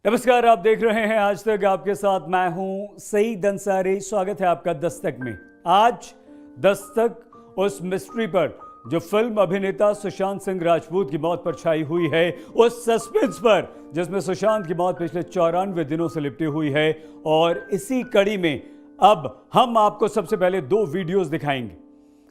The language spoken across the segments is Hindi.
नमस्कार, आप देख रहे हैं आज तक। आपके साथ मैं हूं सईद अंसारी। स्वागत है आपका दस्तक में। आज दस्तक उस मिस्ट्री पर जो फिल्म अभिनेता सुशांत सिंह राजपूत की मौत पर छाई हुई है, उस सस्पेंस पर जिसमें सुशांत की मौत पिछले 94 दिनों से लिपटी हुई है। और इसी कड़ी में अब हम आपको सबसे पहले दो वीडियोस दिखाएंगे।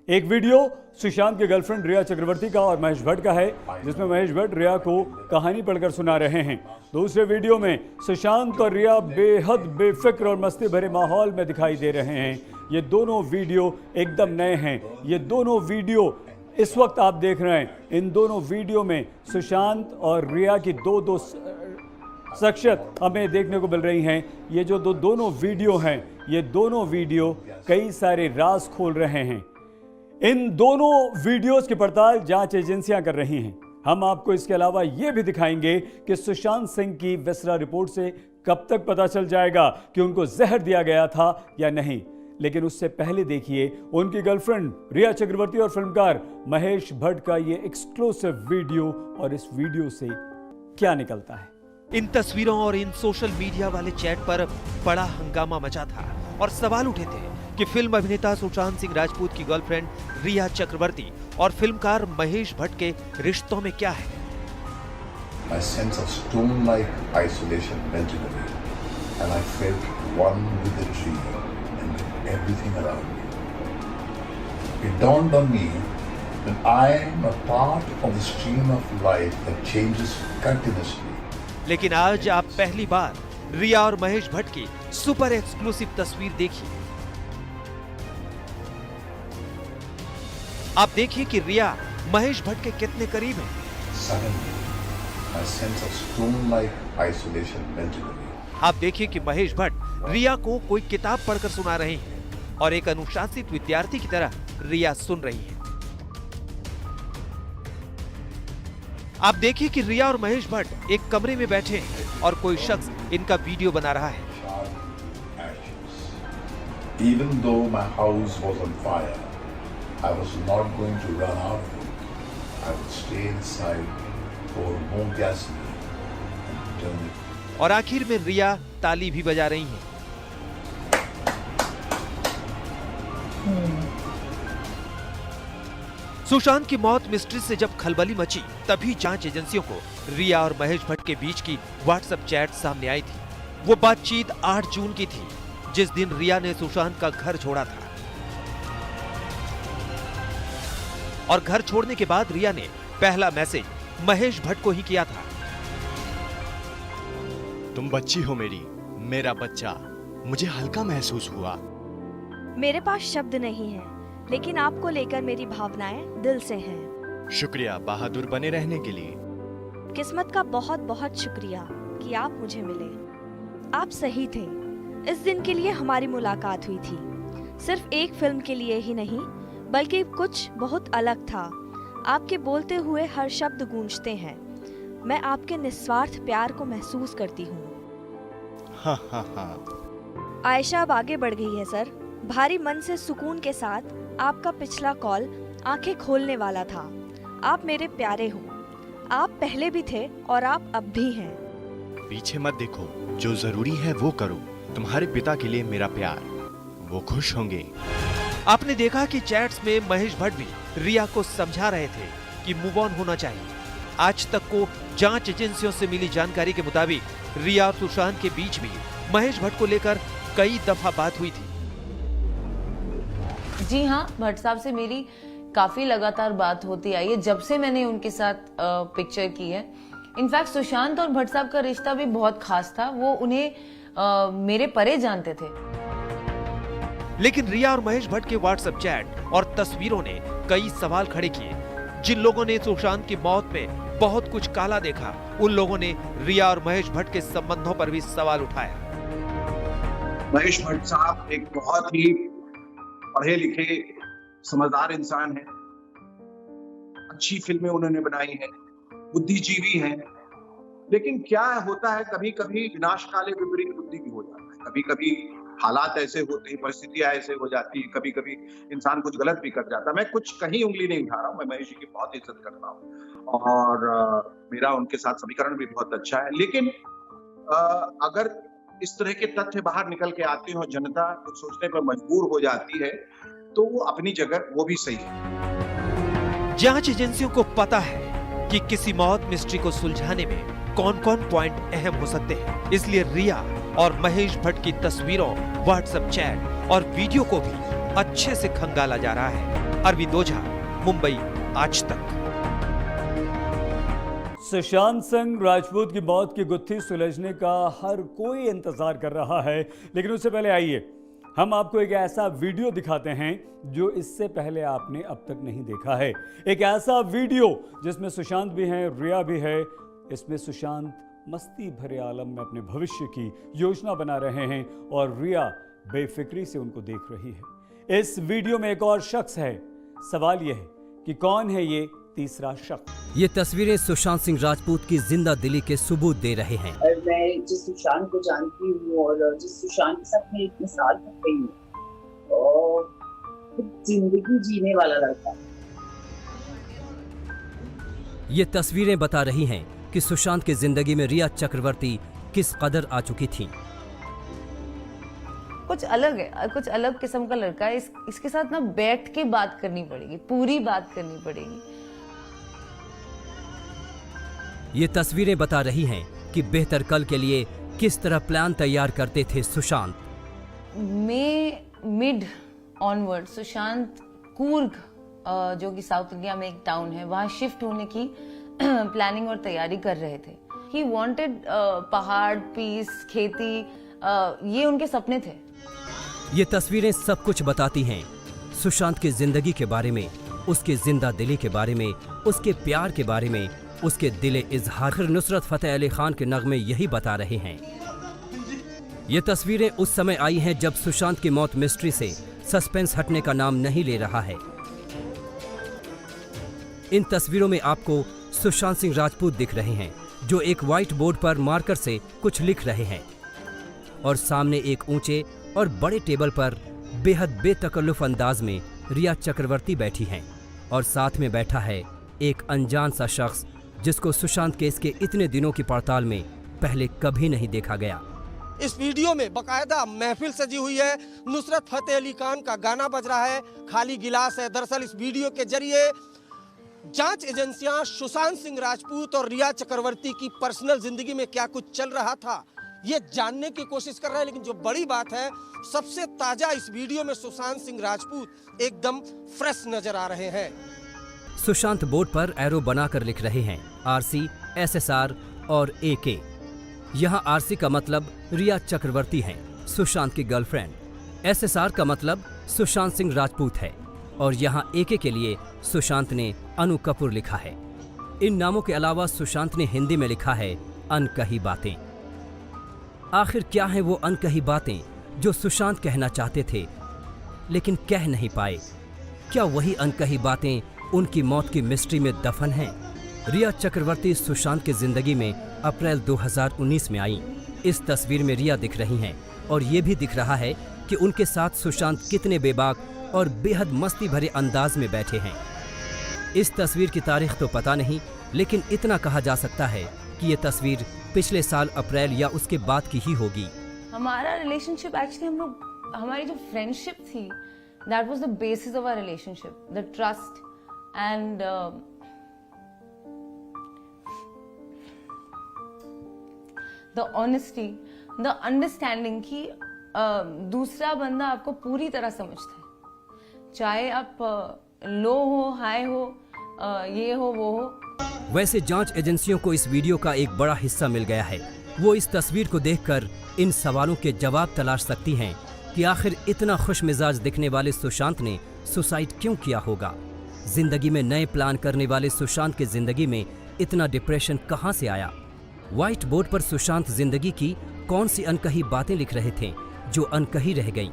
एक वीडियो सुशांत के गर्लफ्रेंड रिया चक्रवर्ती का और महेश भट्ट का है, जिसमें महेश भट्ट रिया को कहानी पढ़कर सुना रहे हैं। दूसरे वीडियो में सुशांत और रिया बेहद बेफिक्र और मस्ती भरे माहौल में दिखाई दे रहे हैं। ये दोनों वीडियो एकदम नए हैं। ये दोनों वीडियो इस वक्त आप देख रहे हैं। इन दोनों वीडियो में सुशांत और रिया की दो शख्सियत हमें देखने को मिल रही हैं। ये जो दोनों वीडियो हैं, ये दोनों वीडियो कई सारे राज खोल रहे हैं। इन दोनों वीडियोस की पड़ताल जांच एजेंसियां कर रही हैं। हम आपको इसके अलावा यह भी दिखाएंगे कि सुशांत सिंह की वेसरा रिपोर्ट से कब तक पता चल जाएगा कि उनको जहर दिया गया था या नहीं। लेकिन उससे पहले देखिए उनकी गर्लफ्रेंड रिया चक्रवर्ती और फिल्मकार महेश भट्ट का ये एक्सक्लूसिव वीडियो, और इस वीडियो से क्या निकलता है। इन तस्वीरों और इन सोशल मीडिया वाले चैट पर बड़ा हंगामा मचा था और सवाल उठे थे कि फिल्म अभिनेता सुशांत सिंह राजपूत की गर्लफ्रेंड रिया चक्रवर्ती और फिल्मकार महेश भट्ट के रिश्तों में क्या है। My sense of stone-like isolation melted away, and I felt one with the tree and with everything around me. It dawned on me that I am a part of the stream of life that changes continuously. लेकिन आज आप पहली बार रिया और महेश भट्ट की सुपर एक्सक्लूसिव तस्वीर देखिए। आप देखिए कि रिया महेश भट्ट के कितने करीब हैं। Suddenly, my sense of stone-like isolation melted away. आप देखिए कि महेश भट्ट रिया को कोई किताब पढ़कर सुना रहे हैं और एक अनुशासित विद्यार्थी की तरह रिया सुन रही है। आप देखिए कि रिया और महेश भट्ट एक कमरे में बैठे हैं और कोई शख्स इनका वीडियो बना रहा है। Even though my house was on fire, I was not going to run out of it. I would stay inside, pour more gasoline, and turn it. और आखिर में रिया ताली भी बजा रही हैं। सुशांत की मौत मिस्ट्री से जब खलबली मची, तभी जांच एजेंसियों को रिया और महेश भट्ट के बीच की व्हाट्सएप चैट सामने आई थी। वो बातचीत 8 जून की थी, जिस दिन रिया ने सुशांत का घर छोड़ा था। और घर छोड़ने के बाद रिया ने पहला मैसेज महेश भट्ट को ही किया था। तुम बच्ची हो मेरी, मेरा बच्चा। मुझे हल्का महसूस हुआ। मेरे पास शब्द नहीं है, लेकिन आपको लेकर मेरी भावनाएं दिल से हैं। शुक्रिया बहादुर बने रहने के लिए। किस्मत का बहुत बहुत शुक्रिया कि आप मुझे मिले। आप सही थे। इस दिन के लिए हमारी मुलाकात हुई थी। सिर्फ एक फिल्म के लिए ही नहीं, बल्कि कुछ बहुत अलग था। आपके बोलते हुए हर शब्द गूंजते हैं। मैं आपके निस्वार्थ प्यार को महसूस करती हूँ। आयशा अब आगे बढ़ गई है सर। भारी मन से सुकून के साथ आपका पिछला कॉल आंखें खोलने वाला था। आप मेरे प्यारे हो। आप पहले भी थे और आप अब भी हैं। पीछे मत देखो, जो जरूरी है वो करो। तुम्हारे पिता के लिए मेरा प्यार, वो खुश होंगे। आपने देखा कि चैट्स में महेश भट्ट भी रिया को समझा रहे थे कि मूव ऑन होना चाहिए। आज तक को जांच एजेंसियों से मिली जानकारी के मुताबिक रिया और सुशांत के बीच भी महेश भट्ट को लेकर कई दफा बात हुई थी। जी हाँ, भट्ट साहब से मेरी काफी लगातार बात होती आई है जब से मैंने उनके साथ पिक्चर की है। इनफैक्ट सुशांत और भट्ट साहब का रिश्ता भी बहुत खास था। वो उन्हें मेरे परे जानते थे। लेकिन रिया और महेश भट्ट के व्हाट्सएप चैट और तस्वीरों ने कई सवाल खड़े किए। जिन लोगों ने सुशांत की मौत में बहुत कुछ काला देखा, उन लोगों ने रिया और महेश भट्ट के संबंधों पर भी सवाल उठाया। महेश भट्ट साहब एक बहुत ही पढ़े लिखे समझदार इंसान हैं। अच्छी फिल्में उन्होंने बनाई हैं, बुद्धिजीवी हैं। लेकिन क्या होता है, कभी कभी विनाश काले विपरीत बुद्धि भी हो जाता है। कभी कभी हालात ऐसे होते हैं, परिस्थितियां ऐसे हो जाती है, कभी कभी इंसान कुछ गलत भी कर जाता है। मैं कुछ कहीं उंगली नहीं उठा रहा हूँ। मैं महेश जी की बहुत इज्जत करता हूँ और मेरा उनके साथ समीकरण भी बहुत अच्छा है। लेकिन अगर इस तरह के तथ्य बाहर निकल के आते हो, जनता कुछ सोचने पर मजबूर हो जाती है, तो वो अपनी जगह वो भी सही है। जांच एजेंसियों को पता है कि किसी मौत मिस्ट्री को सुलझाने में कौन कौन पॉइंट अहम हो सकते हैं, इसलिए रिया और महेश भट्ट की तस्वीरों, व्हाट्सएप चैट और वीडियो को भी अच्छे से खंगाला जा रहा है। अरविंद ओझा, मुंबई, आज तक। सुशांत सिंह राजपूत की मौत की गुत्थी सुलझने का हर कोई इंतजार कर रहा है, लेकिन उससे पहले आइए हम आपको एक ऐसा वीडियो दिखाते हैं जो इससे पहले आपने अब तक नहीं देखा है। एक ऐसा वीडियो जिसमें सुशांत भी हैं, रिया भी है। इसमें सुशांत मस्ती भरे आलम में अपने भविष्य की योजना बना रहे हैं और रिया बेफिक्री से उनको देख रही है। इस वीडियो में एक और शख्स है। सवाल यह है कि कौन है ये तीसरा शख्स? ये तस्वीरें सुशांत सिंह राजपूत की जिंदा दिली के सबूत दे रहे हैं। मैं जिस सुशांत को जानती हूँ और जिस सुशांत के साथ मैं इतने साल तक गई हूँ, और जिंदगी जीने वाला लड़का। ये तस्वीरें बता रही हैं कि सुशांत की जिंदगी में रिया चक्रवर्ती किस कदर आ चुकी थी। कुछ अलग है, कुछ अलग किस्म का लड़का है। इसके साथ ना बैठ के बात करनी पड़ेगी, पूरी बात करनी पड़ेगी। ये तस्वीरें बता रही हैं कि बेहतर कल के लिए किस तरह प्लान तैयार करते थे सुशांत। मिड ऑनवर्ड सुशांत कूर्ग, जो कि साउथ इंडिया में एक टाउन है, वहां शिफ्ट होने की प्लानिंग और तैयारी कर रहे थे। ही वांटेड पहाड़, पीस, खेती, ये उनके सपने थे। ये तस्वीरें सब कुछ बताती हैं सुशांत की जिंदगी के बारे में, उसके जिंदा दिली के बारे में, उसके प्यार के बारे में, उसके दिले इजहार। नुसरत फतेह अली खान के नगमे यही बता रहे हैं। ये तस्वीरें उस समय आई हैं जब सुशांत की मौत मिस्ट्री से सस्पेंस हटने का नाम नहीं ले रहा है। इन तस्वीरों में आपको सुशांत सिंह राजपूत दिख रहे हैं जो एक व्हाइट बोर्ड पर मार्कर से कुछ लिख रहे हैं और सामने एक ऊंचे और बड़े टेबल पर बेहद बेतकल्लुफ अंदाज में रिया चक्रवर्ती बैठी हैं और साथ में बैठा है एक अनजान सा शख्स जिसको सुशांत केस के इतने दिनों की पड़ताल में पहले कभी नहीं देखा गया। इस वीडियो में बकायदा महफिल सजी हुई है, नुसरत फतेह अली खान का गाना बज रहा है, खाली गिलास है। दरअसल इस वीडियो के जरिए जांच एजेंसियां सुशांत सिंह राजपूत और रिया चक्रवर्ती की पर्सनल जिंदगी में क्या कुछ चल रहा था ये जानने की कोशिश कर रहे हैं। लेकिन जो बड़ी बात है, सबसे ताजा इस वीडियो में सुशांत सिंह राजपूत एकदम फ्रेश नजर आ रहे हैं। सुशांत बोर्ड पर एरो बनाकर लिख रहे हैं आरसी, एसएसआर और एके। यहाँ आरसी का मतलब रिया चक्रवर्ती है, सुशांत की गर्लफ्रेंड। एसएसआर का मतलब सुशांत सिंह राजपूत है और यहाँ एके के लिए सुशांत ने अनु कपूर लिखा है। इन नामों के अलावा सुशांत ने हिंदी में लिखा है अनकही बातें। आखिर क्या है वो अनकही बातें जो सुशांत कहना चाहते थे लेकिन कह नहीं पाए? क्या वही अनकही बातें उनकी मौत की मिस्ट्री में दफन हैं? रिया चक्रवर्ती सुशांत की जिंदगी में अप्रैल 2019 में आई। इस तस्वीर में रिया दिख रही हैं और ये भी दिख रहा है कि उनके साथ सुशांत कितने बेबाक और बेहद मस्ती भरे अंदाज में बैठे हैं। इस तस्वीर की तारीख तो पता नहीं, लेकिन इतना कहा जा सकता है कि ये तस्वीर पिछले साल अप्रैल या उसके बाद की ही होगी। हमारा रिलेशनशिप एक्चुअली हमारी जो फ्रेंडशिप थी, that was the basis of our relationship, the trust and the honesty, the understanding कि दूसरा बंदा आपको पूरी तरह समझता है, चाहे आप लो हो, हाई हो, ये हो, वो हो। वैसे जांच एजेंसियों को इस वीडियो का एक बड़ा हिस्सा मिल गया है। वो इस तस्वीर को देखकर इन सवालों के जवाब तलाश सकती हैं कि आखिर इतना खुश मिजाज दिखने वाले सुशांत ने सुसाइड क्यों किया होगा। जिंदगी में नए प्लान करने वाले सुशांत की जिंदगी में इतना डिप्रेशन कहां से आया? व्हाइट बोर्ड पर सुशांत जिंदगी की कौन सी अनकही बातें लिख रहे थे जो अनकही रह गईं?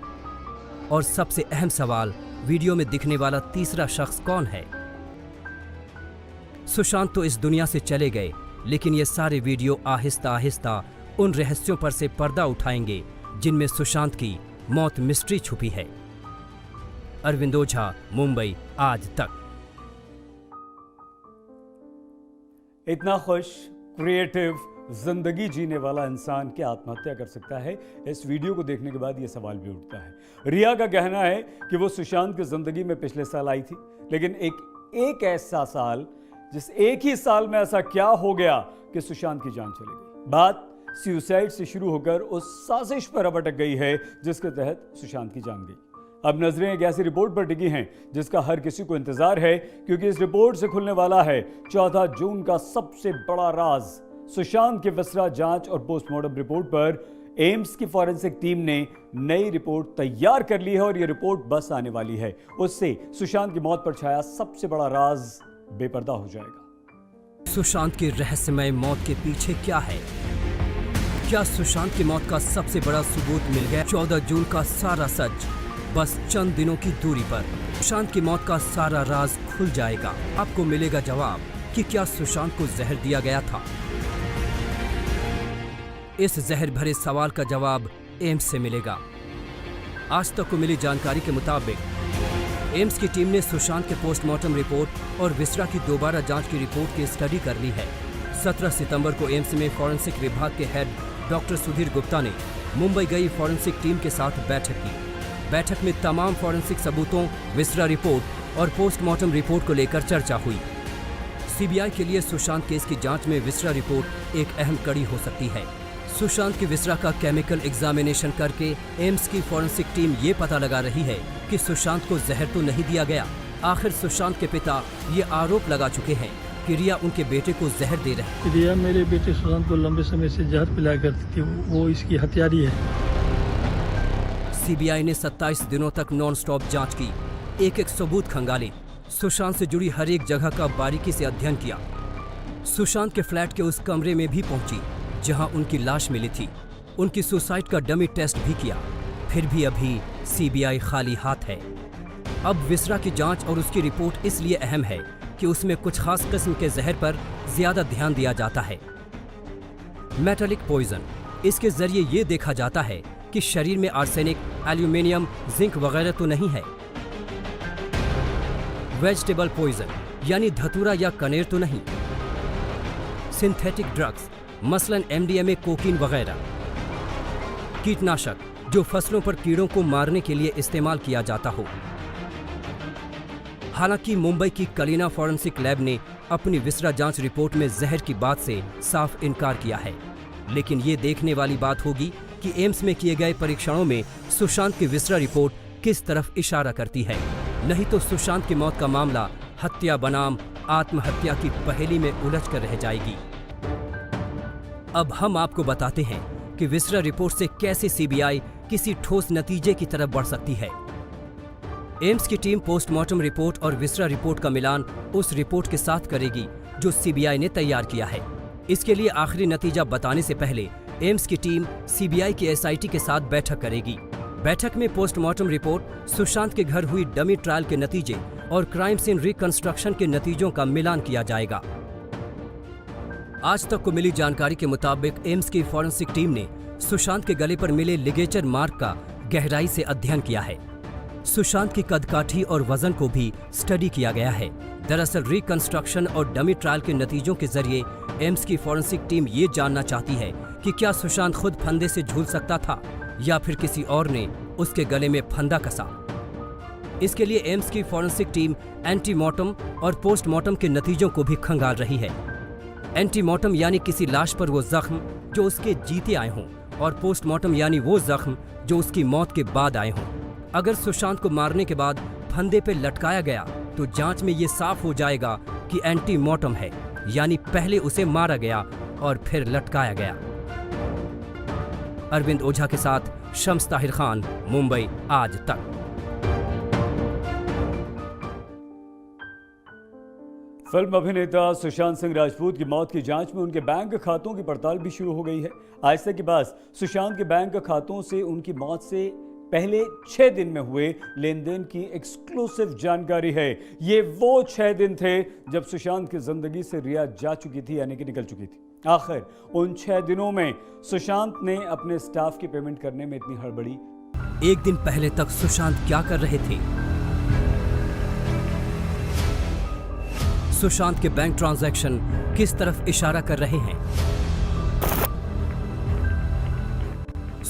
और सबसे अहम सवाल, वीडियो में दिखने वाला तीसरा शख्स कौन है? सुशांत तो इस दुनिया से चले गए, लेकिन ये सारे वीडियो आहिस्ता आहिस्ता उन रहस्यों पर से पर्दा उठाएंगे जिनमें सुशांत की मौत मिस्ट्री छुपी है। अरविंद ओझा, मुंबई, आज तक। इतना खुश, क्रिएटिव, जिंदगी जीने वाला इंसान क्या आत्महत्या कर सकता है? इस वीडियो को देखने के बाद यह सवाल भी उठता है। रिया का कहना है कि वो सुशांत की जिंदगी में पिछले साल आई थी, लेकिन एक ऐसा साल, जिस एक ही साल में ऐसा क्या हो गया कि सुशांत की जान चली गई। बात सुसाइड से शुरू होकर उस साजिश पर अब अटक गई है जिसके तहत सुशांत की जान गई। अब नजरें एक ऐसी रिपोर्ट पर टिकी हैं जिसका हर किसी को इंतजार है, क्योंकि इस रिपोर्ट से खुलने वाला है 14 जून का सबसे बड़ा राज। सुशांत की विसरा जांच और पोस्टमार्टम रिपोर्ट पर एम्स की फॉरेंसिक टीम ने नई रिपोर्ट तैयार कर ली है और यह रिपोर्ट बस आने वाली है। उससे सुशांत की मौत पर छाया सबसे बड़ा राज बेपर्दा हो जाएगा। सुशांत की रहस्यमय मौत के पीछे क्या है? क्या सुशांत की मौत का सबसे बड़ा सबूत मिल गया? 14 जून का सारा सच बस चंद दिनों की दूरी पर। सुशांत की मौत का सारा राज खुल जाएगा। आपको मिलेगा जवाब कि क्या सुशांत को जहर दिया गया था। इस जहर भरे सवाल का जवाब एम्स से मिलेगा। आज तक को मिली जानकारी के मुताबिक एम्स की टीम ने सुशांत के पोस्टमार्टम रिपोर्ट और विसरा की दोबारा जांच की रिपोर्ट की स्टडी कर ली है। 17 सितंबर को एम्स में फॉरेंसिक विभाग के हेड डॉक्टर सुधीर गुप्ता ने मुंबई गई फॉरेंसिक टीम के साथ बैठक की। बैठक में तमाम फॉरेंसिक सबूतों, विसरा रिपोर्ट और पोस्टमार्टम रिपोर्ट को लेकर चर्चा हुई। सीबीआई के लिए सुशांत केस की जांच में विसरा रिपोर्ट एक अहम कड़ी हो सकती है। सुशांत की विसरा का केमिकल एग्जामिनेशन करके एम्स की फॉरेंसिक टीम ये पता लगा रही है कि सुशांत को जहर तो नहीं दिया गया। आखिर सुशांत के पिता ये आरोप लगा चुके हैं कि रिया उनके बेटे को जहर दे रही। रिया मेरे बेटे सुशांत को लंबे समय से जहर पिलाया करती थी, वो इसकी हत्यारी है। सीबीआई ने 27 दिनों तक नॉन स्टॉप जांच की, एक सबूत खंगाले, सुशांत से जुड़ी हर एक जगह का बारीकी से अध्ययन किया। सुशांत के फ्लैट के उस कमरे में भी पहुंची जहां उनकी लाश मिली थी। उनकी सुसाइड का डमी टेस्ट भी किया। फिर भी अभी सीबीआई खाली हाथ है। अब विसरा की जांच और उसकी रिपोर्ट इसलिए अहम है कि उसमें कुछ खास किस्म के जहर पर ज्यादा ध्यान दिया जाता है। मेटालिक पॉइजन, इसके जरिए ये देखा जाता है कि शरीर में आर्सेनिक, एल्यूमिनियम, जिंक वगैरह तो नहीं है। वेजिटेबल पॉइजन, यानी धतूरा या कनेर तो नहीं। सिंथेटिक ड्रग्स, मसलन एमडीएमए, कोकीन वगैरह। कीटनाशक, जो फसलों पर कीड़ों को मारने के लिए इस्तेमाल किया जाता हो। हालांकि मुंबई की कलीना फॉरेंसिक लैब ने अपनी विसरा जांच रिपोर्ट में जहर की बात से साफ इनकार किया है, लेकिन ये देखने वाली बात होगी कि एम्स में किए गए परीक्षणों में सुशांत की विसरा रिपोर्ट किस तरफ इशारा करती है। नहीं तो सुशांत की मौत का मामला हत्या बनाम आत्महत्या की पहेली में उलझ कर रह जाएगी। अब हम आपको बताते हैं कि विसरा रिपोर्ट से कैसे सीबीआई किसी ठोस नतीजे की तरफ बढ़ सकती है। एम्स की टीम पोस्टमार्टम रिपोर्ट और विसरा रिपोर्ट का मिलान उस रिपोर्ट के साथ करेगी जो सीबीआई ने तैयार किया है। इसके लिए आखिरी नतीजा बताने से पहले एम्स की टीम सीबीआई की एसआईटी के साथ बैठक करेगी। बैठक में पोस्टमार्टम रिपोर्ट, सुशांत के घर हुई डमी ट्रायल के नतीजे और क्राइम सीन रिकंस्ट्रक्शन के नतीजों का मिलान किया जाएगा। आज तक को मिली जानकारी के मुताबिक एम्स की फॉरेंसिक टीम ने सुशांत के गले पर मिले लिगेचर मार्क का गहराई से अध्ययन किया है। सुशांत की कदकाठी और वजन को भी स्टडी किया गया है। दरअसल रिकंस्ट्रक्शन और डमी ट्रायल के नतीजों के जरिए एम्स की फॉरेंसिक टीम ये जानना चाहती है कि क्या सुशांत खुद फंदे से झूल सकता था या फिर किसी और ने उसके गले में फंदा कसा। इसके लिए एम्स की फॉरेंसिक टीम एंटीमॉर्टम और पोस्टमार्टम के नतीजों को भी खंगाल रही है। एंटीमॉर्टम यानी किसी लाश पर वो जख्म जो उसके जीते आए हों, और पोस्टमार्टम यानी वो जख्म जो उसकी मौत के बाद आए हों। अगर सुशांत को मारने के बाद फंदे पे लटकाया गया तो जांच में ये साफ हो जाएगा कि एंटीमॉर्टम है, यानी पहले उसे मारा गया और फिर लटकाया गया। अरविंद ओझा के साथ शम्स ताहिर खान, मुंबई आज तक। फिल्म अभिनेता सुशांत सिंह राजपूत की मौत की जांच में उनके बैंक खातों की पड़ताल भी शुरू हो गई है। आज तक के बाद सुशांत के बैंक खातों से उनकी मौत से पहले 6 दिन में हुए लेन देन की एक्सक्लूसिव जानकारी है। ये वो 6 दिन थे जब सुशांत की जिंदगी से रिया जा चुकी थी, यानी कि निकल चुकी थी। आखिर उन 6 दिनों में सुशांत ने अपने स्टाफ की पेमेंट करने में इतनी हड़बड़ी। एक दिन पहले तक सुशांत क्या कर रहे थे? सुशांत के बैंक ट्रांजैक्शन किस तरफ इशारा कर रहे हैं?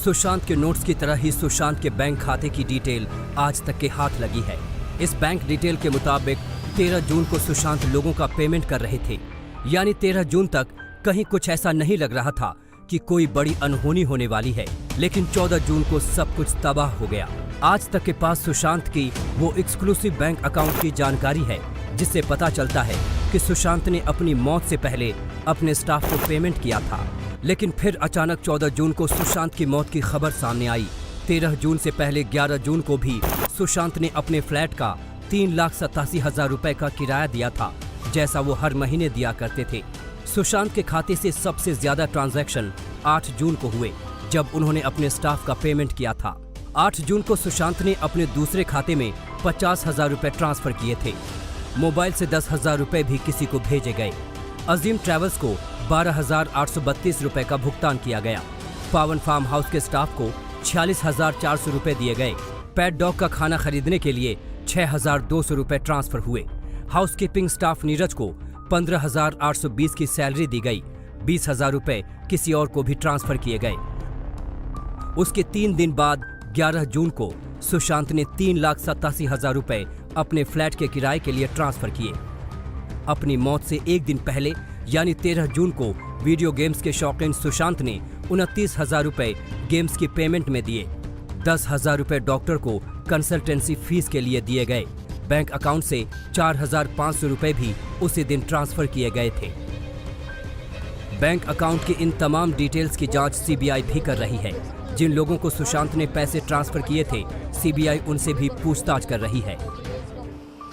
सुशांत के नोट्स की तरह ही सुशांत के बैंक खाते की डिटेल आज तक के हाथ लगी है। इस बैंक डिटेल के मुताबिक 13 जून को सुशांत लोगों का पेमेंट कर रहे थे, यानी 13 जून तक कहीं कुछ ऐसा नहीं लग रहा था कि कोई बड़ी अनहोनी होने वाली है। लेकिन 14 जून को सब कुछ तबाह हो गया। आज तक के पास सुशांत की वो एक्सक्लूसिव बैंक अकाउंट की जानकारी है जिससे पता चलता है कि सुशांत ने अपनी मौत से पहले अपने स्टाफ को पेमेंट किया था। लेकिन फिर अचानक 14 जून को सुशांत की मौत की खबर सामने आई। 13 जून से पहले 11 जून को भी सुशांत ने अपने फ्लैट का 3,87,000 रुपए का किराया दिया था, जैसा वो हर महीने दिया करते थे। सुशांत के खाते से सबसे ज्यादा ट्रांजैक्शन 8 जून को हुए, जब उन्होंने अपने स्टाफ का पेमेंट किया था। 8 जून को सुशांत ने अपने दूसरे खाते में 50,000 रुपए ट्रांसफर किए थे। मोबाइल से 10,000 रुपए भी किसी को भेजे गए। अजीम ट्रैवल्स को 12,832 रुपए का भुगतान किया गया। पावन फार्म हाउस के स्टाफ को 46,400 रुपए दिए गए। पेट डॉग का खाना खरीदने के लिए 6,200 रुपए ट्रांसफर हुए। हाउसकीपिंग स्टाफ नीरज को 15,820 की सैलरी दी गई। 20,000 रुपए किसी और को भी ट्रांसफर किए गए। उसके 3 दिन बाद 11 जून को सुशांत ने 3,87,000 रुपए अपने फ्लैट के किराए के लिए ट्रांसफर किए। अपनी मौत से एक दिन पहले यानी 13 जून को वीडियो गेम्स के शौकीन सुशांत ने 29,000 रुपए गेम्स की पेमेंट में दिए। 10,000 रुपए डॉक्टर को कंसल्टेंसी फीस के लिए दिए गए। बैंक अकाउंट से 4,500 रुपए भी उसी दिन ट्रांसफर किए गए थे। बैंक अकाउंट की इन तमाम डिटेल्स की जांच सीबीआई भी कर रही है। जिन लोगों को सुशांत ने पैसे ट्रांसफर किए थे, सीबीआई उनसे भी पूछताछ कर रही है।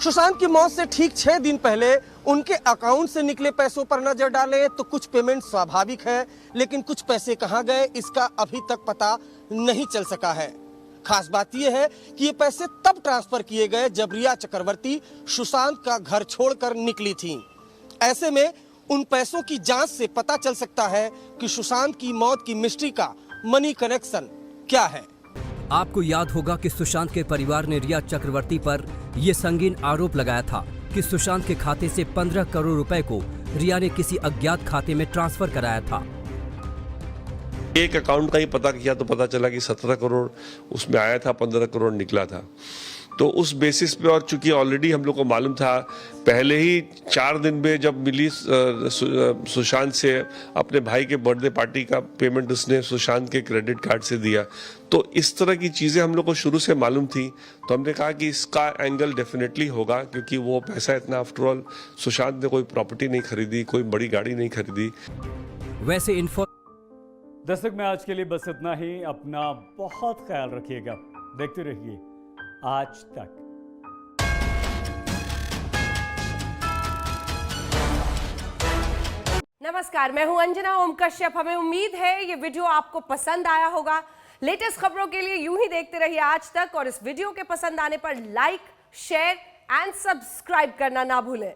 सुशांत की मौत से ठीक 6 दिन पहले उनके अकाउंट से निकले पैसों पर नजर डालें तो कुछ पेमेंट स्वाभाविक है, लेकिन कुछ पैसे कहां गए इसका अभी तक पता नहीं चल सका है। खास बात यह है कि ये पैसे तब ट्रांसफर किए गए जब रिया चक्रवर्ती सुशांत का घर छोड़कर निकली थी। ऐसे में उन पैसों की जांच से पता चल सकता है कि सुशांत की मौत की मिस्ट्री का मनी कनेक्शन क्या है। आपको याद होगा कि सुशांत के परिवार ने रिया चक्रवर्ती पर यह संगीन आरोप लगाया था कि सुशांत के खाते से 15 करोड़ रुपए को रिया ने किसी अज्ञात खाते में ट्रांसफर कराया था। एक अकाउंट का ही पता किया तो पता चला कि 17 करोड़ उसमें आया था, 15 करोड़ निकला था। तो उस बेसिस पे, और चूंकि ऑलरेडी हम लोग को मालूम था पहले ही 4 दिन में जब मिली सुशांत से अपने भाई के बर्थडे पार्टी का पेमेंट उसने सुशांत के क्रेडिट कार्ड से दिया, तो इस तरह की चीज़ें हम लोग को शुरू से मालूम थी। तो हमने कहा कि इसका एंगल डेफिनेटली होगा, क्योंकि वो पैसा इतना, आफ्टर ऑल सुशांत ने कोई प्रॉपर्टी नहीं खरीदी, कोई बड़ी गाड़ी नहीं खरीदी। वैसे दर्शक में आज के लिए बस इतना ही। अपना बहुत ख्याल रखिएगा। देखते रहिए आज तक। नमस्कार, मैं हूं अंजना ओम कश्यप। हमें उम्मीद है ये वीडियो आपको पसंद आया होगा। लेटेस्ट खबरों के लिए यूं ही देखते रहिए आज तक, और इस वीडियो के पसंद आने पर लाइक, शेयर एंड सब्सक्राइब करना ना भूलें।